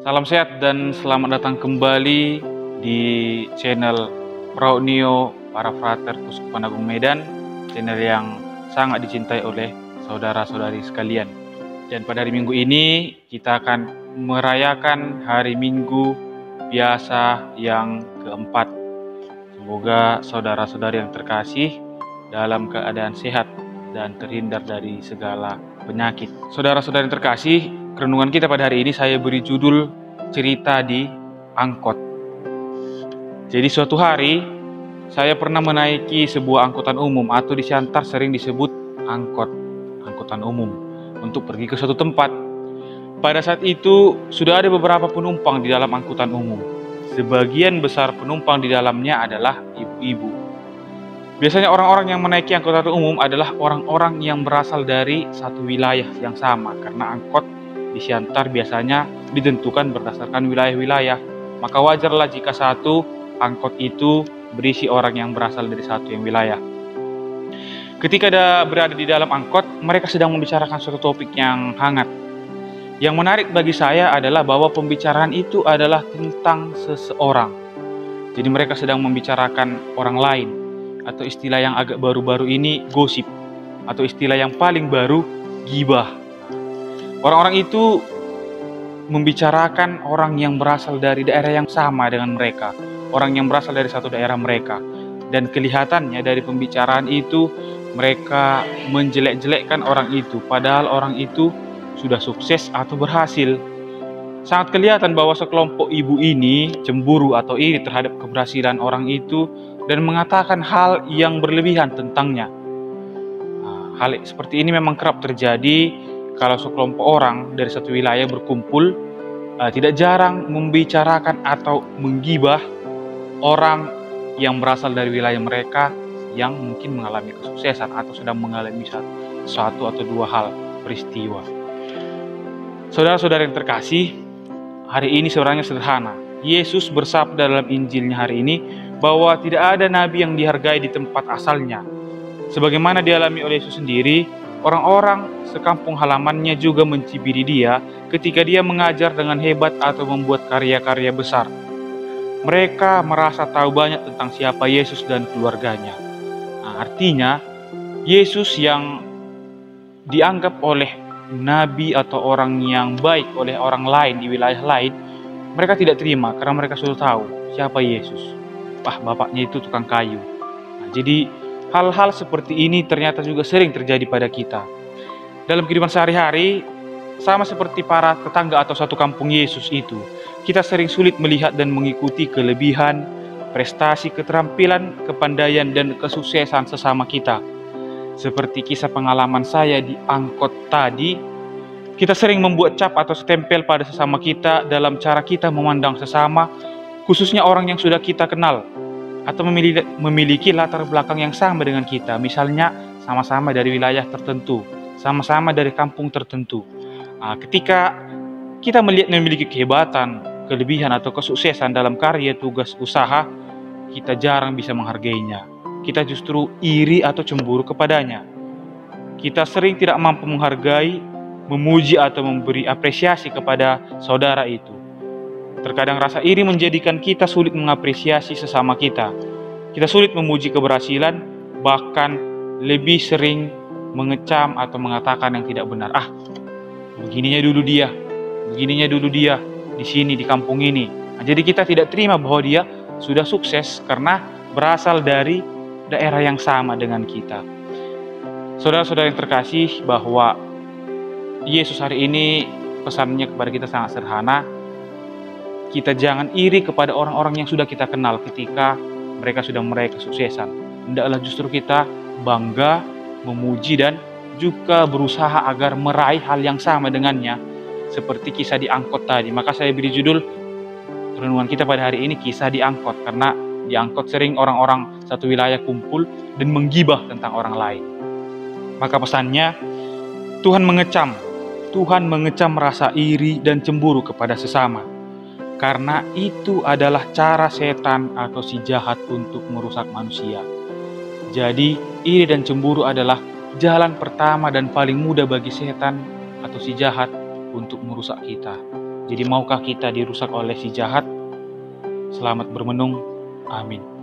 Salam sehat dan selamat datang kembali di channel Praunio Para Frater Kuskupan Agung Medan, channel yang sangat dicintai oleh saudara-saudari sekalian. Dan pada hari Minggu ini kita akan merayakan hari Minggu biasa yang keempat. Semoga saudara-saudari yang terkasih dalam keadaan sehat dan terhindar dari segala penyakit. Saudara-saudari yang terkasih, renungan kita pada hari ini saya beri judul cerita di angkot. Jadi suatu hari saya pernah menaiki sebuah angkutan umum atau di Siantar sering disebut angkutan umum untuk pergi ke suatu tempat. Pada saat itu sudah ada beberapa penumpang di dalam angkutan umum. Sebagian besar penumpang di dalamnya adalah ibu-ibu. Biasanya orang-orang yang menaiki angkutan umum adalah orang-orang yang berasal dari satu wilayah yang sama, karena angkot di Siantar biasanya ditentukan berdasarkan wilayah-wilayah. Maka wajarlah jika satu angkot itu berisi orang yang berasal dari satu yang wilayah. Ketika berada di dalam angkot, mereka sedang membicarakan suatu topik yang hangat. Yang menarik bagi saya adalah bahwa pembicaraan itu adalah tentang seseorang. Jadi mereka sedang membicarakan orang lain, atau istilah yang agak baru-baru ini gosip, atau istilah yang paling baru gibah. Orang-orang itu membicarakan orang yang berasal dari daerah yang sama dengan mereka, orang yang berasal dari satu daerah mereka. Dan kelihatannya dari pembicaraan itu mereka menjelek-jelekkan orang itu, padahal orang itu sudah sukses atau berhasil. Sangat kelihatan bahwa sekelompok ibu ini cemburu atau iri terhadap keberhasilan orang itu dan mengatakan hal yang berlebihan tentangnya. Hal seperti ini memang kerap terjadi kalau sekelompok orang dari satu wilayah berkumpul. Tidak jarang membicarakan atau menggibah orang yang berasal dari wilayah mereka yang mungkin mengalami kesuksesan atau sedang mengalami satu atau dua hal peristiwa. Saudara-saudara yang terkasih, hari ini sebenarnya sederhana. Yesus bersabda dalam Injilnya hari ini bahwa tidak ada nabi yang dihargai di tempat asalnya. Sebagaimana dialami oleh Yesus sendiri, orang-orang sekampung halamannya juga mencibiri dia ketika dia mengajar dengan hebat atau membuat karya-karya besar. Mereka merasa tahu banyak tentang siapa Yesus dan keluarganya. Artinya, Yesus yang dianggap oleh nabi atau orang yang baik oleh orang lain di wilayah lain, mereka tidak terima karena mereka sudah tahu siapa Yesus. Bapaknya itu tukang kayu. Jadi hal-hal seperti ini ternyata juga sering terjadi pada kita. Dalam kehidupan sehari-hari, sama seperti para tetangga atau satu kampung Yesus itu, kita sering sulit melihat dan mengikuti kelebihan, prestasi, keterampilan, kepandaian, dan kesuksesan sesama kita. Seperti kisah pengalaman saya di angkot tadi, kita sering membuat cap atau stempel pada sesama kita dalam cara kita memandang sesama, khususnya orang yang sudah kita kenal atau memiliki latar belakang yang sama dengan kita. Misalnya sama-sama dari wilayah tertentu, sama-sama dari kampung tertentu. Ketika kita memiliki kehebatan, kelebihan atau kesuksesan dalam karya, tugas, usaha, kita jarang bisa menghargainya. Kita justru iri atau cemburu kepadanya. Kita sering tidak mampu menghargai, memuji atau memberi apresiasi kepada saudara itu. Terkadang rasa iri menjadikan kita sulit mengapresiasi sesama kita. Kita sulit memuji keberhasilan, bahkan lebih sering mengecam atau mengatakan yang tidak benar. Begininya dulu dia di sini, di kampung ini. Jadi kita tidak terima bahwa dia sudah sukses karena berasal dari daerah yang sama dengan kita. Saudara-saudara yang terkasih, bahwa Yesus hari ini pesannya kepada kita sangat sederhana. Kita jangan iri kepada orang-orang yang sudah kita kenal ketika mereka sudah meraih kesuksesan. Hendaklah justru kita bangga, memuji, dan juga berusaha agar meraih hal yang sama dengannya, seperti kisah di angkot tadi. Maka saya beri judul renungan kita pada hari ini, kisah di angkot, karena di angkot sering orang-orang satu wilayah kumpul dan menggibah tentang orang lain. Maka pesannya, Tuhan mengecam rasa iri dan cemburu kepada sesama, karena itu adalah cara setan atau si jahat untuk merusak manusia. Jadi iri dan cemburu adalah jalan pertama dan paling mudah bagi setan atau si jahat untuk merusak kita. Jadi maukah kita dirusak oleh si jahat? Selamat bermenung. Amin.